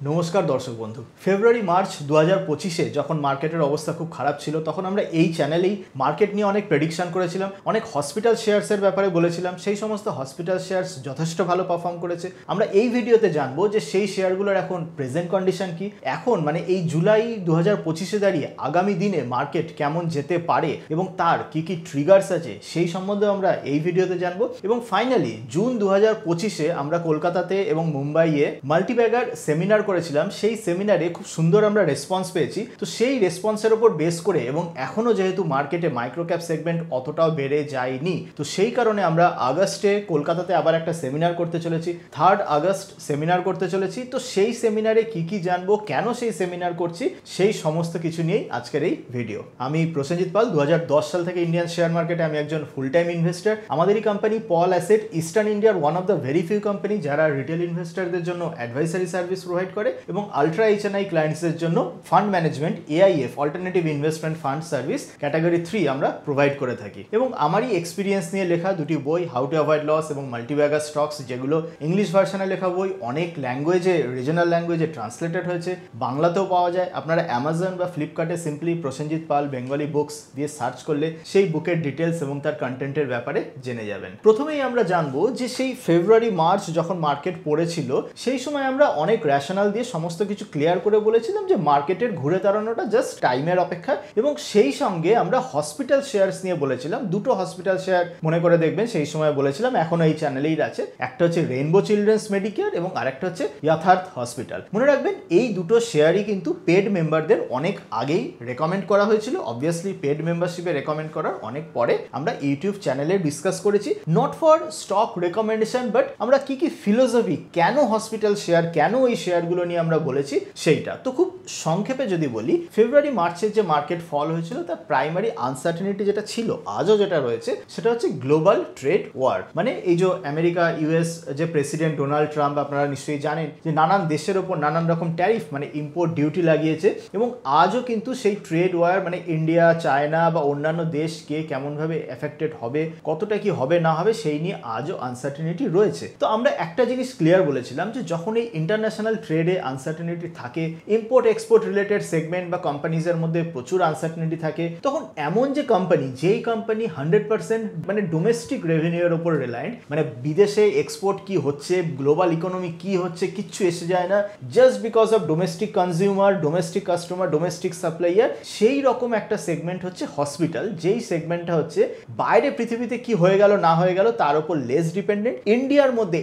নমস্কার দর্শক বন্ধু। ফেব্রুয়ারি মার্চ 2025-এ যখন মার্কেটের অবস্থা খুব খারাপ ছিল তখন আমরা এই চ্যানেলেই মার্কেট নিয়ে অনেক প্রেডিকশন করেছিলাম, অনেক হসপিটাল শেয়ারসের ব্যাপারে বলেছিলাম। সেই সমস্ত হসপিটাল শেয়ারস যথেষ্ট ভালো পারফর্ম করেছে। আমরা এই ভিডিওতে জানবো যে সেই শেয়ারগুলোর এখন প্রেজেন্ট কন্ডিশন কি, এখন মানে এই জুলাই 2025-এ দাঁড়িয়ে আগামী দিনে মার্কেট কেমন যেতে পারে এবং তার কি কি ট্রিগার্স আছে সেই সম্বন্ধে আমরা এই ভিডিওতে জানবো। এবং ফাইনালি জুন 2025-এ আমরা কলকাতাতে এবং মুম্বাইয়ে মাল্টিব্যাগার সেমিনার করেছিলাম। সেই সেমিনারে খুব সুন্দর আমরা রেসপন্স পেয়েছি। তো সেই রেসপন্সের উপর বেস করে এবং এখনো যেহেতু মার্কেটে মাইক্রোক্যাপ সেগমেন্ট অতটাও বেড়ে যায়নি, তো সেই কারণে আমরা আগস্টে কলকাতাতে আবার একটা সেমিনার করতে চলেছি, 3 আগস্ট সেমিনার করতে চলেছি। তো সেই সেমিনারে কি কি জানবো, কেন সেই সেমিনার করছি, সেই সমস্ত কিছু নিয়েই আজকের এই ভিডিও। আমি প্রসেনজিৎ পাল, 2010 সাল থেকে ইন্ডিয়ান শেয়ার মার্কেটে আমি একজন ফুল টাইম ইনভেস্টার। আমাদেরই কোম্পানি পল অ্যাসেট ইস্টার্ন ইন্ডিয়ার one of the very few company যারা রিটেল ইনভেস্টারদের জন্য অ্যাডভাইসারি সার্ভিস প্রোভাইড করে এবং আলট্রা এইচএনআই ক্লায়েন্টসদের জন্য fund management AIFF alternative investment fund service category 3 আমরা প্রোভাইড করে থাকি। এবং আমারই এক্সপিরিয়েন্স নিয়ে লেখা দুটি বই, হাউ টু অ্যাভয়েড লস এবং মাল্টিব্যাগার স্টকস, যেগুলো ইংলিশ ভার্সনে লেখা বই, অনেক ল্যাঙ্গুয়েজে, রিজনাল ল্যাঙ্গুয়েজে ট্রান্সলেটেড হয়েছে, বাংলাতেও পাওয়া যায়। আপনারা অ্যামাজন বা ফ্লিপকার্টে সিম্পলি প্রসেনজিৎ পাল বেঙ্গলি বুকস দিয়ে সার্চ করলে সেই বুকের ডিটেলস এবং তার কন্টেন্টের ব্যাপারে জেনে যাবেন। প্রথমেই আমরা জানবো যে সেই ফেব্রুয়ারি মার্চ যখন মার্কেট পড়েছিল সেই সময় আমরা অনেক রেশনাল দিয়ে সমস্ত কিছু ক্লিয়ার করে বলেছিলাম যে মার্কেটের ঘুরে দাঁড়ানোটা জাস্ট টাইমের অপেক্ষা। এবং সেই সঙ্গে আমরা হসপিটাল শেয়ারস নিয়ে বলেছিলাম, দুটো হসপিটাল শেয়ার মনে করে দেখবেন সেই সময় বলেছিলাম, এখনো এই চ্যানেলেই আছে। একটা হচ্ছে রেইনবো চিলড্রেন্স মেডিকেয়ার এবং আরেকটা হচ্ছে ইয়াথার্থ হসপিটাল। মনে রাখবেন এই দুটো শেয়ারই কিন্তু পেড মেম্বারদের অনেক আগেই রেকমেন্ড করা হয়েছিল। অবভিয়াসলি পেড মেম্বারশিপে রেকমেন্ড করার অনেক পরে আমরা ইউটিউব চ্যানেলে ডিসকাস করেছি, not for stock recommendation but আমরা কি কি ফিলোসফি, কেন হসপিটাল শেয়ার, কেন এই শেয়ারগুলো নিয়ে আমরা বলেছি সেইটা। তো খুব সংক্ষেপে যদি বলি, ফেব্রুয়ারি মার্চের যে মার্কেট ফল হয়েছিল তার প্রাইমারি আনসার্টেনিটি যেটা ছিল, আজও যেটা রয়েছে, সেটা হচ্ছে গ্লোবাল ট্রেড ওয়ার। মানে এই যে আমেরিকা ইউএস যে প্রেসিডেন্ট ডোনাল্ড ট্রাম্প, আপনারা নিশ্চয়ই জানেন যে নানান দেশের ওপর নানান রকম ট্যারিফ মানে ইম্পোর্ট ডিউটি লাগিয়েছে। এবং আজও কিন্তু সেই ট্রেড ওয়ার মানে ইন্ডিয়া, চায়না বা অন্যান্য দেশকে কেমনভাবে এফেক্টেড হবে, কতটা কি হবে না হবে সেই নিয়ে আজও আনসার্টেনিটি রয়েছে। তো আমরা একটা জিনিস ক্লিয়ার বলেছিলাম যে যখন এই ইন্টারন্যাশনাল ট্রেডে আনসার্টেনিটি থাকে, ইম্পোর্ট এক্সপোর্ট রিলেটেড সেগমেন্ট বা কোম্পানিজের মধ্যে প্রচুর আনসার্টেনিটি থাকে, তখন এমন যে কোম্পানি, যেই কোম্পানি 100% মানে ডোমেস্টিক রেভিনিউর উপর রিলায়েন্ট, মানে বিদেশে এক্সপোর্ট কি হচ্ছে, গ্লোবাল ইকোনমি কি হচ্ছে কিচ্ছু এসে যায় না, just because of domestic consumer, domestic customer, domestic supplier, সেই রকম একটা সেগমেন্ট হচ্ছে হসপিটাল। যেই সেগমেন্টটা হচ্ছে বাইরে পৃথিবীতে কি হয়ে গেল না হয়ে গেল তার উপর লেস ডিপেন্ডেন্ট, ইন্ডিয়ার মধ্যে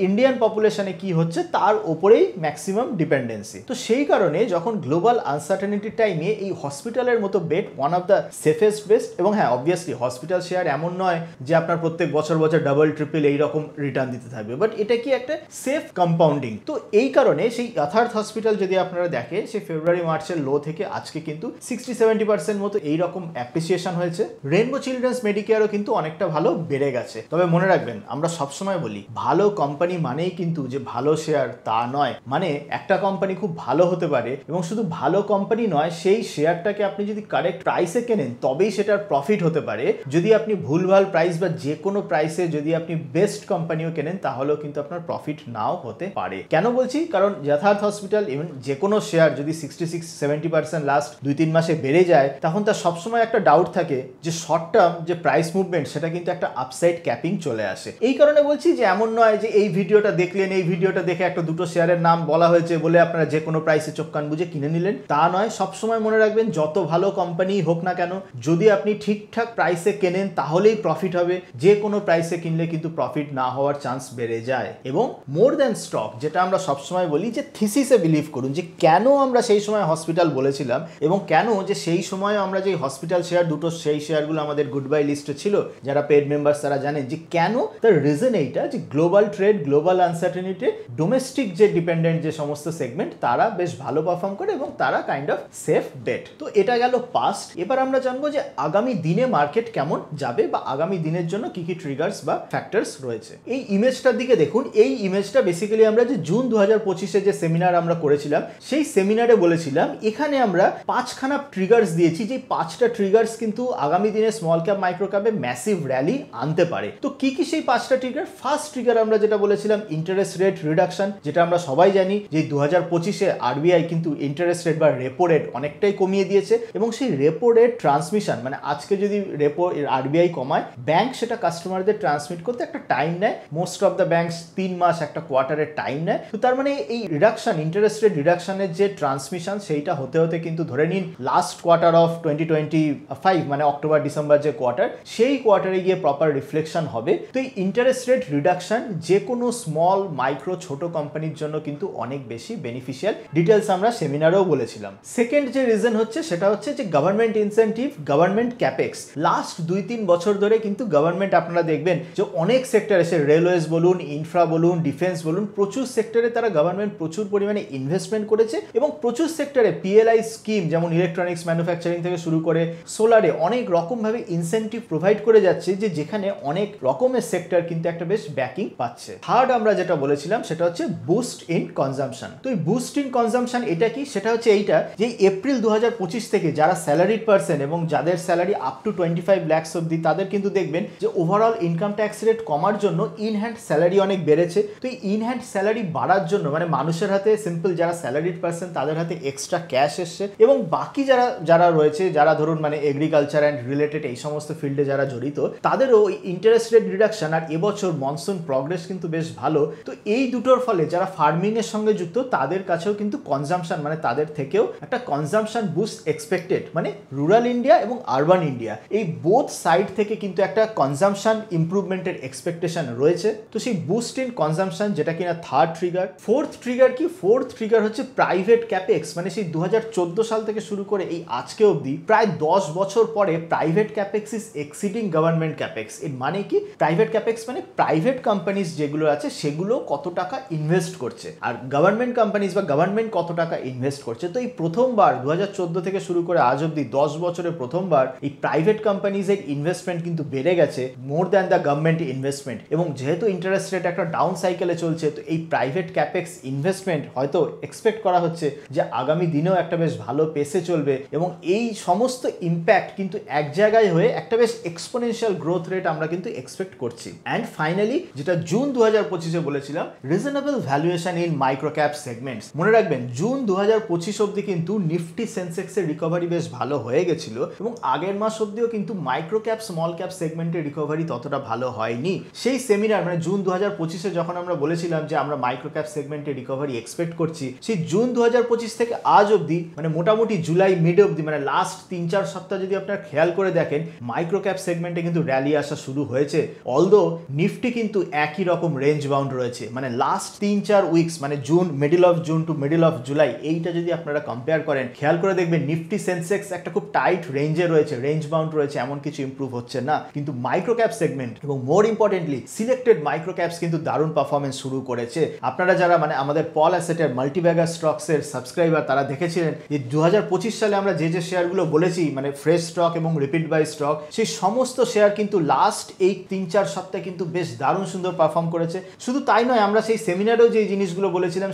ইন্ডিয়ান পপুলেশনে কি হচ্ছে তার উপরেই ম্যাক্সিমাম ডিপেন্ডেন্সি। তো সেই কারণে যখন গ্লোবাল আনসার্টেনিটি টাইমে এই হসপিটালের মতো bet one of the safest best. এবং হ্যাঁ, অবভিয়াসলি হসপিটাল শেয়ার এমন নয় যে আপনার প্রত্যেক বছর ডাবল ট্রিপল এইরকম রিটার্ন দিতে থাকবে, বাট এটা কি একটা সেফ কম্পাউন্ডিং। তো এই কারণে সেই ইয়াথার্থ হসপিটাল যদি আপনারা দেখেন, সেই ফেব্রুয়ারি মার্চের লো থেকে আজকে কিন্তু 60-70% মতো এইরকম অ্যাপ্রিসিয়েশন হয়েছে। রেইনবো চিলড্রেন্স মেডিকেয়ারও কিন্তু অনেকটা ভালো বেড়ে গেছে। তবে মনে রাখবেন, আমরা সবসময় বলি ভালো কোম্পানি মানেই কিন্তু যে ভালো শেয়ার তা নয়। মানে একটা কোম্পানি খুব ভালো হতে পারে এবং শুধু ভালো কোম্পানি নয়, সেই শেয়ারটাকে আপনি যদি কারেক্ট প্রাইসে কেনেন তবেই সেটার প্রফিট হতে পারে। যদি আপনি ভুলভাল প্রাইস বা যে কোনো প্রাইসে যদি আপনি বেস্ট কোম্পানিও কেনেন তাহলেও কিন্তু আপনার প্রফিট নাও হতে পারে। কেন বলছি? কারণ ইয়াথার্থ হসপিটাল ইভেন যে কোনো শেয়ার যদি 66-70% লাস্ট 2-3 মাসে বেড়ে যায়, তখন তার সবসময় একটা ডাউট থাকে যে শর্ট টার্ম যে প্রাইস মুভমেন্ট সেটা কিন্তু একটা আপসাইড ক্যাপিং চলে আসে। এই কারণে বলছি যে এমন নয় যে এই ভিডিওটা দেখলেন, এই ভিডিওটা দেখে একটা দুটো শেয়ারের নাম বলা হয়েছে বলে আপনারা যে কোনো প্রাইসে চোখ কান বুঝে কিনে নিলেন, তা নয়। সবসময় মনে রাখবেন, যত ভালো কোম্পানি হোক না কেন, যদি আপনি ঠিকঠাক প্রাইসে কেনেন তাহলেই প্রফিট হবে। যে কোনো প্রাইসে কিনলে কিন্তু প্রফিট না হওয়ার চান্স বেড়ে যায়। এবং মোর দ্যান স্টক, যেটা আমরা সবসময় বলি যে থিসিসে বিলিভ করুন, যে কেন আমরা সেই সময় হসপিটাল বলেছিলাম এবং কেন যে সেই সময় আমরা যে হসপিটাল শেয়ার দুটো, সেই শেয়ারগুলো আমাদের গুড বাই লিস্টে ছিল। যারা পেড মেম্বার্স তারা জানেন যে কেন। তার রিজন এইটা যে global trade, global uncertainty, domestic যে ডিপেন্ডেন্ট যে সমস্ত সেগমেন্ট তারা বেশ ভালো পারফর্ম করে এবং তারা কাইন্ড অফ সেফ বেট। তো এটা গেল পাস্ট। এবার আমরা জানবো যে আগামী দিনে মার্কেট কেমন যাবে বা আগামী দিনের জন্য কি কি ট্রিগার্স বা ফ্যাক্টরস রয়েছে। এই ইমেজটার দিকে দেখুন। এই ইমেজটা বেসিক্যালি আমরা যে জুন 2025-এ যে সেমিনার আমরা করেছিলাম, সেই সেমিনারে বলেছিলাম এখানে আমরা 5খানা ট্রিগার্স দিয়েছি, যে 5টা ট্রিগার্স কিন্তু আগামী দিনে স্মল ক্যাপ মাইক্রো ক্যাপে ম্যাসিভ র্যালি আনতে পারে। তো কি কি সেই 5টা ট্রিগার? ফার্স্ট ট্রিগার আমরা যেটা বলেছিলাম, ইন্টারেস্ট রেট রিডাকশন, যেটা আমরা সবাই সবাই জানি যে 2025-এ আরবিআই কিন্তু ইন্টারেস্ট রেট বা রেপো রেট অনেকটাই কমিয়ে দিয়েছে এবং সেই রেপো রেট ট্রান্সমিশন মানে আজকে যদি রেপো আরবিআই কমায় ব্যাংক সেটা কাস্টমারদের ট্রান্সমিট করতে একটা টাইম নেয়। মোস্ট অফ দ্য ব্যাংকস 3 মাস একটা কোয়ার্টারের টাইম নেয়। তো তার মানে এই রিডাকশন ইন্টারেস্ট রেট রিডাকশনের যে ট্রান্সমিশন সেইটা হতে হতে কিন্তু ধরে নিন লাস্ট কোয়ার্টার অফ 2025 মানে অক্টোবর ডিসেম্বর যে কোয়ার্টার সেই কোয়ার্টারে গিয়ে প্রপার রিফ্লেকশন হবে। তো এই ইন্টারেস্ট রেট রিডাকশন যে কোনো স্মল মাইক্রো ছোট কোম্পানির জন্য কিন্তু অনেক বেশি বেনিফিশিয়াল। ডিটেলস আমরা সেমিনারেও বলেছিলাম। সেকেন্ড যে রিজন হচ্ছে সেটা হচ্ছে যে government incentive, government capex. Last 2-3 বছর ধরে কিন্তু গভর্নমেন্ট আপনারা দেখবেন যে অনেক সেক্টরে সে রেলওয়েজ বলুন, ইনফ্রা বলুন, ডিফেন্স বলুন, প্রচুর সেক্টরে তারা গভর্নমেন্ট প্রচুর পরিমাণে ইনভেস্টমেন্ট করেছে এবং প্রচুর সেক্টরে পিএলআই স্কিম যেমন ইলেকট্রনিক্স ম্যানুফ্যাকচারিং থেকে শুরু করে সোলারে অনেক রকমভাবে ইনসেন্টিভ প্রোভাইড করে যাচ্ছে যে যেখানে অনেক রকমের সেক্টর কিন্তু একটা বেশ ব্যাকিং পাচ্ছে। থার্ড আমরা যেটা বলেছিলাম সেটা হচ্ছে বুস্ট ইন কনজাম্পশন। তো এই বুস্ট ইন কনজাম্পশন এটা কি? সেটা হচ্ছে এইটা যে এপ্রিল 2025 থেকে যারা স্যালারিড পার্সন এবং যাদের স্যালারি আপ টু 25 লাখ অব্দি তাদের কিন্তু দেখবেন যে ওভারঅল ইনকাম ট্যাক্স রেট কমার জন্য ইন হ্যান্ড স্যালারি অনেক বেড়েছে। তো এই ইন হ্যান্ড স্যালারি বাড়ার জন্য মানে মানুষের হাতে সিম্পল যারা স্যালারিড পার্সন তাদের হাতে এক্সট্রা ক্যাশ এসছে এবং বাকি যারা রয়েছে যারা ধরুন মানে এগ্রিকালচার অ্যান্ড রিলেটেড এই সমস্ত ফিল্ডে যারা জড়িত তাদেরও ইন্টারেস্ট রেট রিডাকশন আর এবছর মনসুন প্রগ্রেস কিন্তু বেশ ভালো। তো এই দুটোর ফলে যারা ফার্মিং এর সঙ্গে যুক্ত তাদের কাছেও কিন্তু কনজাম্পশন মানে তাদের থেকেও একটা কনজাম্পশন বুস্ট এক্সপেক্টেড। মানে রুরাল ইন্ডিয়া এবং আরবান ইন্ডিয়া এই বোথ সাইড থেকে কিন্তু একটা কনজাম্পশন ইমপ্রুভমেন্টের এক্সপেকটেশন রয়েছে। তো সেই বুস্ট ইন কনজাম্পশন যেটা কিনা থার্ড ট্রিগার। ফোর্থ ট্রিগার কি? ফোর্থ ট্রিগার হচ্ছে প্রাইভেট ক্যাপেক্স। মানে সেই 2014 সাল থেকে শুরু করে এই আজকে অবধি প্রায় 10 বছর পরে private capex is exceeding government capex. এর মানে কি? প্রাইভেট ক্যাপেক্স মানে প্রাইভেট কোম্পানিজ যেগুলো আছে সেগুলো কত টাকা ইনভেস্ট করছে আর গভর্নমেন্ট কোম্পানিজ বা গভর্নমেন্ট কত টাকা ইনভেস্ট করছে। তো এই প্রথমবার 2014 থেকে শুরু করে আজ অবধি 10 বছরে প্রথমবার এই প্রাইভেট কোম্পানিজের ইনভেস্টমেন্ট কিন্তু বেড়ে গেছে more than the government investment. এবং যেহেতু ইন্টারেস্ট রেট একটা ডাউন সাইকেলে চলছে তো এই প্রাইভেট ক্যাপেক্স ইনভেস্টমেন্ট হয়তো এক্সপেক্ট করা হচ্ছে যে আগামী দিনেও একটা বেশ ভালো পেসে চলবে এবং এই সমস্ত ইম্প্যাক্ট কিন্তু এক জায়গায় হয়ে একটা বেশ এক্সপোনেনশিয়াল গ্রোথ রেট আমরা কিন্তু এক্সপেক্ট করছি। অ্যান্ড ফাইনালি যেটা জুন 2025-এ বলেছিলাম reasonable valuation in micro cap segments. মনে রাখবেন জুন 2025 অবধি কিন্তু নিফটি সেন্সেক্সের রিকভারি বেশ ভালো হয়ে গেছিল এবং আগের মাস অবধিও কিন্তু মাইক্রো ক্যাপ স্মল ক্যাপ সেগমেন্টের রিকভারি ততটা ভালো হয়নি। সেই সেমিনার মানে জুন 2025-এ যখন আমরা বলেছিলাম যে আমরা মাইক্রো ক্যাপ সেগমেন্টের রিকভারি এক্সপেক্ট করছি সেই জুন 2025 থেকে আজ অবধি মানে মোটামুটি জুলাই মিড অবধি মানে লাস্ট 3-4 সপ্তাহ যদি আপনারা খেয়াল করে দেখেন মাইক্রো ক্যাপ সেগমেন্টে কিন্তু র্যালি আসা শুরু হয়েছে। অলদো নিফটি কিন্তু একই রকম রেঞ্জ বাউন্ড রয়েছে। মানে লাস্ট 3-4 উইকস মানে June middle of June to middle of July এইটা যদি আপনারা কম্পেয়ার করেন খেয়াল করে দেখবেন নিফটি সেন্সেক্স একটা খুব টাইট রেঞ্জে রয়েছে, রেঞ্জ বাউন্ড রয়েছে, এমন কিছু ইম্প্রুভ হচ্ছে না। কিন্তু মাইক্রো ক্যাপ সেগমেন্ট এবং মোর ইম্পর্টেন্টলি সিলেক্টেড মাইক্রো ক্যাপস কিন্তু দারুণ পারফরমেন্স শুরু করেছে। আপনারা যারা মানে আমাদের পল অ্যাসেটের মাল্টিব্যাগার স্টকসের সাবস্ক্রাইবার তারা দেখেছিলেন যে 2025 সালে আমরা যে শেয়ারগুলো বলেছি মানে ফ্রেশ স্টক এবং রিপিট বাই স্টক সেই সমস্ত শেয়ার কিন্তু লাস্ট এই 3-4 সপ্তাহে কিন্তু বেশ দারুণ সুন্দর পারফর্ম করেছে। শুধু তাই নয় আমরা সেই সেমিনারেও যে জিনিসগুলো বলেছিলাম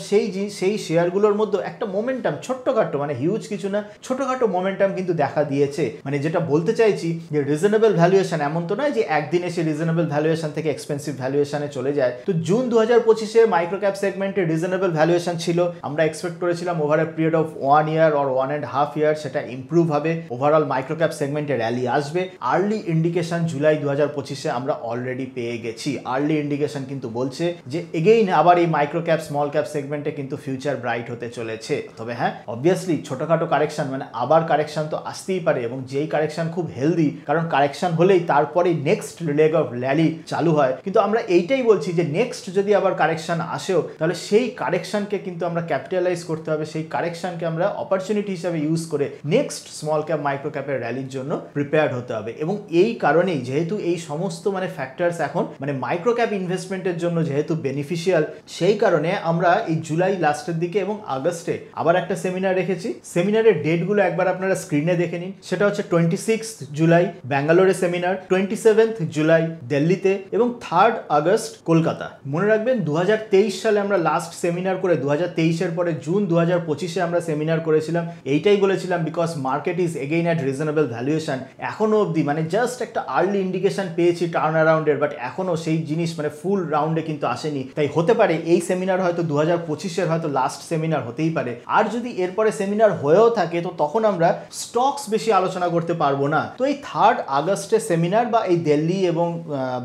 সেই শেয়ারগুলোর মধ্যে একটা মোমেন্টাম ছোট্টখাটো মানে হিউজ কিছু না ছোটখাটো মোমেন্টাম কিন্তু দেখা দিয়েছে। মানে যেটা বলতে চাইছি যে রিজনেবল ভ্যালুয়েশন এমন তো নয় যে একদিন এসে রিজনেবল ভ্যালুয়েশন থেকে এক্সপেন্সিভ ভ্যালুয়েশনে চলে যায়। তো জুন 2025-এ মাইক্রো ক্যাপ সেগমেন্টে রিজনেবল ভ্যালুয়েশন ছিল। আমরা এক্সপেক্ট করেছিলাম over a period of 1 year or 1.5 ইয়ার সেটা ইম্প্রুভ হবে, ওভারঅল মাইক্রো ক্যাপ সেগমেন্টে র্যালি আসবে। আর্লি ইন্ডিকেশন জুলাই 2025-এ আমরা অলরেডি পেয়ে গেছি। আর্লি ইন্ডিকেশন কিন্তু বলছে যে এগেইন আবার এই মাইক্রো ক্যাপ স্মল ক্যাপ সেগমেন্টে কিন্তু ফিউচার ব্রাইট হতে চলেছে। তবে হ্যাঁ অবভিয়াসলি ছোটখাটো কারেকশন মানে আবার কারেকশন তো আসতেই পারে এবং যেই কারেকশন খুব হেলদি কারণ কারেকশন হলেই তারপরে নেক্সট লেগ অফ র্যালি চালু হয়। কিন্তু আমরা এইটাই বলছি যে নেক্সট যদি আবার কারেকশন আসেও তাহলে সেই কারেকশনকে কিন্তু আমরা ক্যাপিটালাইজ করতে হবে, সেই কারেকশনকে আমরা অপরচুনিটি হিসাবে ইউজ করে নেক্সট স্মল ক্যাপ মাইক্রো ক্যাপের র্যালির জন্য প্রিপেয়ার্ড হতে হবে। এবং এই কারণেই যেহেতু এই সমস্ত মানে ফ্যাক্টরস এখন মানে মাইক্রো ক্যাপ ইনভেস্টমেন্টের জন্য যেহেতু বেনিফিশিয়াল সেই কারণে আমরা এই জুলাই লাস্টের দিকে এবং আগস্টে আবার একটা সেমিনার রেখেছি। সেমিনারের ডেটগুলো একবার আপনারা স্ক্রিনে দেখে নিন। সেটা হচ্ছে 26 জুলাই ব্যাঙ্গালোরে সেমিনার, 27 জুলাই দিল্লিতে এবং 3 আগস্ট কলকাতা। মনে রাখবেন 2023 সালে আমরা লাস্ট সেমিনার করে 2023-এর পরে জুন 2025-এ আমরা সেমিনার করেছিলাম। এইটাই বলেছিলাম because market is again at reasonable valuation. এখনো অবধি মানে জাস্ট একটা আর্লি ইন্ডিকেশন পেয়েছি টার্ন অ্যারাউন্ডের, বাট এখনো সেই জিনিস মানে ফুল রাউন্ডে কিন্তু আসেনি। তাই হতে পারে এই সেমিনার হয়তো হয়তো 2025-এর হয়তো লাস্ট সেমিনার হতেই পারে। আর যদি এরপরে সেমিনার হয়েও থাকে তো তখন আমরা স্টকস বেশি আলোচনা করতে পারবো না। তো এই 3rd আগস্টের সেমিনার বা এই দিল্লি এবং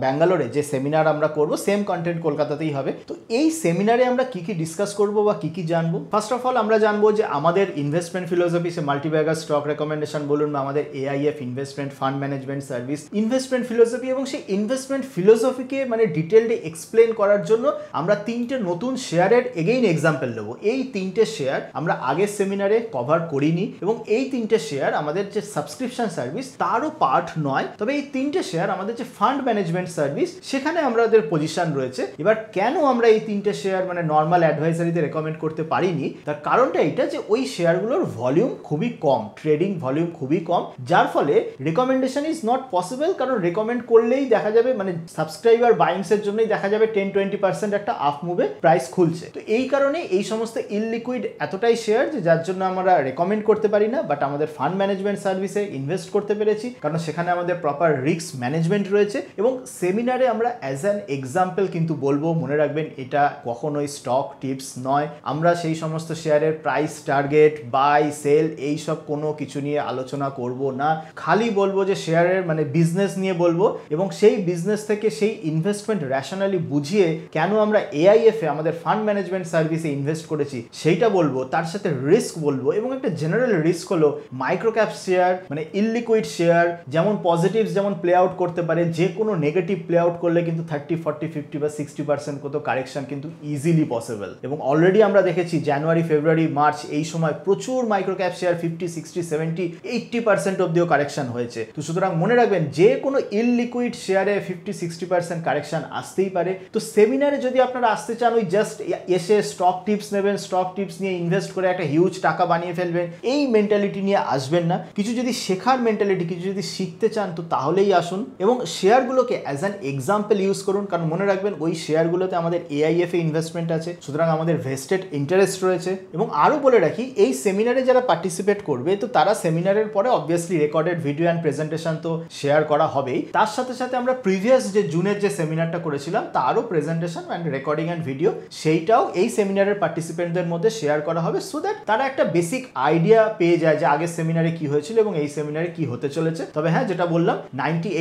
ব্যাঙ্গালোরে যে সেমিনার আমরা করব, সেম কন্টেন্ট কলকাতাতেই হবে। তো এই সেমিনারে আমরা কি কি ডিসকাস করব বা কি কি জানবো? ফার্স্ট অফ অল আমরা জানবো যে আমাদের ইনভেস্টমেন্ট ফিলোসফি, সে মাল্টিব্যাগার স্টক রেকমেন্ডেশন বলুন বা আমাদের AIF investment fund management service investment philosophy, এবং সেই ইনভেস্টমেন্ট ফিলোসফিকে মানে ডিটেলডে এক্সপ্লেন করার জন্য আমরা 3টে নতুন শেয়ারের এগেইন এক্সাম্পল নেবো। এই 3টে শেয়ার আমরা আগের সেমিনারে কভার করিনি এবং এই 3টে শেয়ার আমাদের যে সাবস্ক্রিপশন সার্ভিস তারও পার্ট নয়। তবে এই 3টে শেয়ার আমাদের যে ফান্ড ম্যানেজমেন্ট সার্ভিস সেখানে আমাদের পজিশন রয়েছে। এবার কেন আমরা এই 3টে শেয়ার মানে নর্মাল অ্যাডভাইজারিতে রেকমেন্ড করতে পারিনি, তার কারণটা এটা যে ওই শেয়ারগুলোর ভলিউম খুবই কম, ট্রেডিং ভলিউম খুবই কম, যার ফলে রেকমেন্ডেশন ইজ নট পসিবল। কারণ রেকমেন্ড করলেই দেখা যাবে মানে সাবস্ক্রাইবার বাইংসের জন্যই দেখা যাবে 10-20% একটা আপ মুভে প্রাইস খুলছে। তো এই কারণে এই সমস্ত ইললিকুইড এতটাই শেয়ার যে যার জন্য আমরা রেকমেন্ড করতে পারি না। বাট আমাদের ফান্ড ম্যানেজমেন্ট সার্ভিসে ইনভেস্ট করতে পেরেছি কারণ সেখানে আমাদের প্রপার রিস্ক ম্যানেজমেন্ট রয়েছে। এবং সেমিনারে আমরা অ্যাজ অ্যান এক্সাম্পল কিন্তু বলবো, মনে রাখবেন এটা কখনোই স্টক টিপস নয়। আমরা সেই সমস্ত শেয়ারের প্রাইস টার্গেট, বাই সেল এইসব কোনো কিছু নিয়ে আলোচনা করব না। খালি বলবো যে শেয়ারের মানে বিজনেস নিয়ে বলবো এবং সেই বিজনেস থেকে সেই ইনভেস্টমেন্ট র্যাশনালি বুঝিয়ে কেন আমরা AIF এ আমাদের ফান্ড ম্যানেজমেন্ট সার্ভিসে ইনভেস্ট করেছি সেইটা বলবো। তার সাথে রিস্ক বলবো এবং একটা জেনারেল রিস্ক হলো মাইক্রো ক্যাপ শেয়ার মানে ইললিকুইড শেয়ার, যেমন পজিটিভস যেমন প্লে আউট করতে পারে, যে কোনো নেগেটিভ প্লে আউট করলে কিন্তু 30, 40, 50 বা 60% কত কারেকশন কিন্তু ইজিলি পসিবল। এবং অলরেডি আমরা দেখেছি জানুয়ারি, ফেব্রুয়ারি, মার্চ এই সময় প্রচুর মাইক্রো ক্যাপ শেয়ার 50, 60, 70, 80% অব্দিও কারেকশন হয়েছে। তো সুতরাং মনে রাখবেন যে কোনো ইললিকুইড শেয়ারে 50-60% কারেকশন আসতেই পারে। তো সেমিনারে যদি আপনারা আসতে চান ওই জাস্ট এসে স্টক টিপস নেবেন, স্টক টিপস নিয়ে ইনভেস্ট করে একটা হিউজ টাকা বানিয়ে ফেলবেন, এই মেন্টালিটি নিয়ে আসবেন না। কিছু যদি শেখার মেন্টালিটি, কিছু যদি শিখতে চান তো তাহলেই আসুন এবং শেয়ারগুলোকে অ্যাজ অ্যান এক্সাম্পল ইউজ করুন। কারণ মনে রাখবেন ওই শেয়ারগুলোতে আমাদের AIF এ ইনভেস্টমেন্ট আছে, সুতরাং আমাদের ভেস্টেড ইন্টারেস্ট রয়েছে। এবং আরও বলে রাখি এই সেমিনারে যারা পার্টিসিপেট করবে তো তারা সেমিনারের পরে obviously recorded video and presentation তো শেয়ার করা হবেই। তার সাথে সাথে আমরা প্রিভিয়াস যে জুনের যে সেমিনারটা করেছিলাম তারও presentation and recording and video সেইটাও এই সেমিনারের পার্টিসিপেন্টদের মধ্যে শেয়ার করা হবে, সো দ্যাট তারা একটা বেসিক আইডিয়া পেয়ে যায় যে আগের সেমিনারে কি হয়েছিল এবং এই সেমিনারে কি হতে চলেছে। তবে হ্যাঁ, যেটা বললাম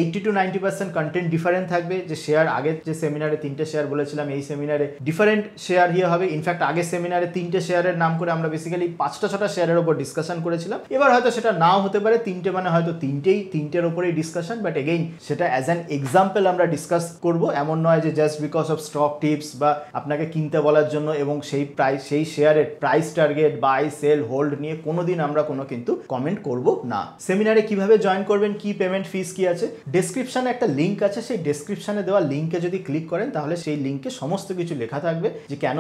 80 to 90% কন্টেন্ট ডিফারেন্ট থাকবে। যে শেয়ার আগের যে সেমিনারে 3টে শেয়ার বলেছিলাম এই সেমিনারে ডিফারেন্ট শেয়ার হবে। ইনফ্যাক্ট আগের সেমিনারে 3টে শেয়ারের নাম করে আমরা বেসিক্যালি 5টা-6টা শেয়ারের উপর ডিসকাশন করেছিলাম। এবার হয়তো সেটা নাও হতে পারে 3টে মানে হয়তো 3টের উপরেই ডিসকাশন, বাট এগেইন সেটা অ্যাজ অ্যান এক্সাম্পল আমরা ডিসকাস করব। এমন নয় যে just because of stock tips বা আপনাকে কিনতে বলার জন্য এবং সেই শেয়ারের price target, buy sell, hold নিয়ে কোনোদিন আমরা কোনো কিন্তু কমেন্ট করব না। সেমিনারে কিভাবে জয়েন করবেন, কি পেমেন্ট ফিস কি আছে, ডেসক্রিপশনে একটা লিঙ্ক আছে, সেই ডেসক্রিপশনে দেওয়া লিঙ্কে যদি ক্লিক করেন তাহলে সেই লিঙ্কে সমস্ত কিছু লেখা থাকবে যে কেন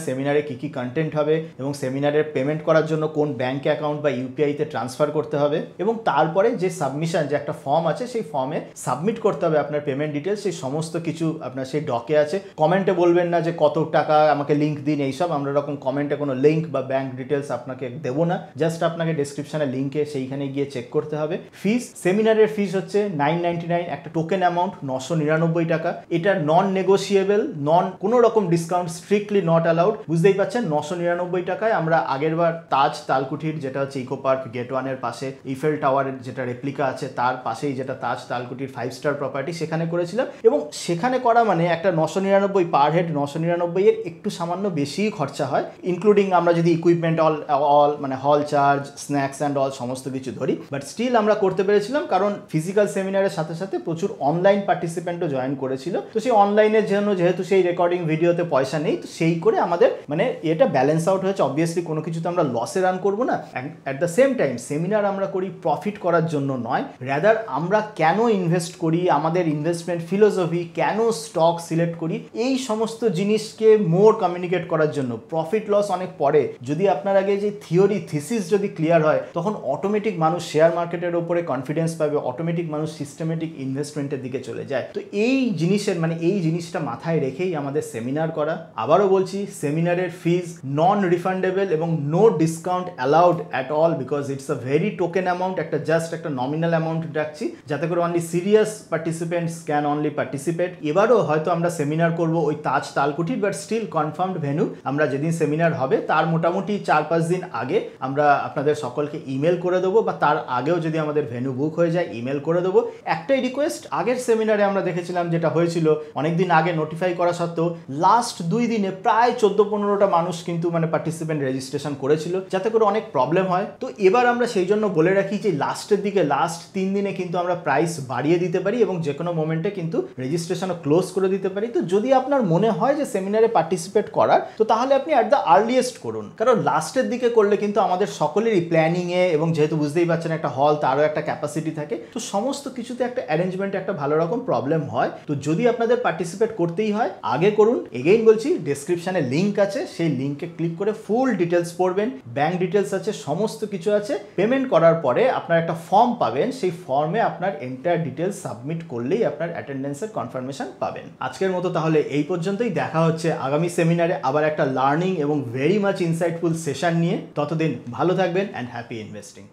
সেমিনারে কি কি কন্টেন্ট হবে এবং সেমিনারের পেমেন্ট করার জন্য কোন ব্যাংক অ্যাকাউন্ট বা UPI-তে ট্রান্সফার করতে হবে এবং তারপরে যে সাবমিশন যে একটা ফর্ম আছে সেই ফর্মে সাবমিট করতে হবে আপনার পেমেন্ট ডিটেলস, সেই সমস্ত কিছু আপনার সেই ডকে আছে। কমেন্টে বলবেন না যে কত টাকা আমাকে লিঙ্ক দিন এইসব, আমরা এরকম কমেন্টে কোনো লিঙ্ক বা ব্যাংক ডিটেলস আপনাকে দেবো না। জাস্ট আপনাকে ডেসক্রিপশনে লিঙ্কে সেইখানে গিয়ে চেক করতে হবে। ফিস, সেমিনারের ফিস হচ্ছে 999, একটা টোকেন অ্যামাউন্ট 999 টাকা। এটা নন নেগোসিয়েবল, কোনো রকম ডিসকাউন্ট, স্ট্রিক্টলি নট অ্যালাউড। বুঝতেই পারছেন 999 টাকায় আমরা আগেরবার তাজ তালকুঠির যেটা হচ্ছে ইকো পার্ক গেট 1-এর পাশে ইফেল টাওয়ারের যেটা রেপ্লিকা আছে তার পাশেই যেটা তাজ তালকুঠির 5-স্টার প্রপার্টি সেখানে করেছিলাম এবং সেখানে করা মানে একটা 999 পার হেড, 999 এর একটু সামান্য বেশি খরচা হয়, ইনক্লুডিং আমরা যদি ইকুইপমেন্ট অল মানে হল চার্জ, স্ন্যাক্স অ্যান্ড অল সমস্ত কিছু ধরি। বাট স্টিল আমরা করতে পেরেছিলাম কারণ ফিজিক্যাল সেমিনারের সাথে সাথে প্রচুর অনলাইন পার্টিসিপেন্টও জয়েন করেছিল। তো সেই অনলাইনের জন্য যেহেতু সেই রেকর্ডিং ভিডিওতে পয়সা নেই, তো সেই করে আমাদের মানে এটা ব্যালেন্স আউট হয়েছে। অবভিয়াসলি কোনো কিছু তো আমরা লসে রান করবো না। At the same time seminar আমরা করি প্রফিট করার জন্য নয়, রাদার আমরা কেন ইনভেস্ট করি, আমাদের ইনভেস্টমেন্ট ফিলোসফি, কেন স্টক সিলেক্ট করি, এই সমস্ত জিনিসকে মোর কমিউনিকেট করার জন্য। প্রফিট লস অনেক পরে, যদি আপনার আগে যে থিওরি থিসিস যদি ক্লিয়ার হয় তখন অটোমেটিক মানুষ শেয়ার মার্কেটের উপরে কনফিডেন্স পাবে, অটোমেটিক মানুষ সিস্টেমেটিক ইনভেস্টমেন্টের দিকে চলে যায়। তো এই জিনিসটা মাথায় রেখেই আমাদের সেমিনার করা। আবারও বলছি, সেমিনারের ফিজ নন রিফান্ডেবল এবং no discount allowed at all, because it's a very token amount, একটা নমিনাল অ্যামাউন্ট রাখছি যাতে করে only serious participants can only participate. এবারও হয়তো আমরা সেমিনার করব ওই তাজ তালকুঠির, বাট স্টিল কনফার্মড ভেন্যু। আমরা যেদিন সেমিনার হবে তার মোটামুটি 4-5 দিন আগে আমরা আপনাদের সকলকে ইমেল করে দেবো, বা তার আগেও যদি আমাদের ভেন্যু বুক হয়ে যায় ইমেল করে দেবো। একটাই রিকোয়েস্ট, আগের সেমিনারে আমরা দেখেছিলাম যেটা হয়েছিল অনেকদিন আগে নোটিফাই করা সত্ত্বেও লাস্ট 2 দিনে প্রায় 14-15টা মানুষ কিন্তু পার্টিসিপেন্ট রেজিস্ট্রেশন করেছিল, যাতে করে অনেক প্রবলেম হয়। তো এবার আমরা সেই জন্য বলে রাখি যে লাস্টের দিকে, লাস্ট 3 দিনে কিন্তু আমরা প্রাইস বাড়িয়ে দিতে পারি এবং যে কোনো মোমেন্টে কিন্তু রেজিস্ট্রেশনও ক্লোজ করে দিতে পারি। তো যদি আপনার মনে হয় যে সেমিনারে পার্টিসিপেট করার, তো তাহলে আপনি অ্যাট দ্য আর্লিয়েস্ট করুন, কারণ লাস্টের দিকে করলে কিন্তু আমাদের সকলেরই প্ল্যানিংয়ে, এবং যেহেতু বুঝতেই পারছেন একটা হল তারও একটা ক্যাপাসিটি থাকে, তো সমস্ত কিছুতে একটা অ্যারেঞ্জমেন্টে একটা ভালো রকম প্রবলেম হয়। তো যদি আপনাদের পার্টিসিপেট করতেই হয় আগে করুন। এগেইন বলছি, ডেসক্রিপশনে লিঙ্ক আছে, সেই লিঙ্কে ক্লিক করে ফুল ডিটেলস পড়বেন, ব্যাংক ডিটেলস আছে, সমস্ত কিছু আছে। পেমেন্ট করার পরে আপনার একটা ফর্ম পাবেন, সেই ফর্মে আপনার এন্টায়ার ডিটেলস সাবমিট করলেই আপনার অ্যাটেন্ডেন্সের কনফার্মেশন পাবেন। আজকের মতো তাহলে এই পর্যন্তই। দেখা হচ্ছে আগামী সেমিনারে আবার একটা লার্নিং এবং ভেরি মাচ ইনসাইটফুল সেশন নিয়ে। ততদিন ভালো থাকবেন অ্যান্ড হ্যাপি ইনভেস্টিং।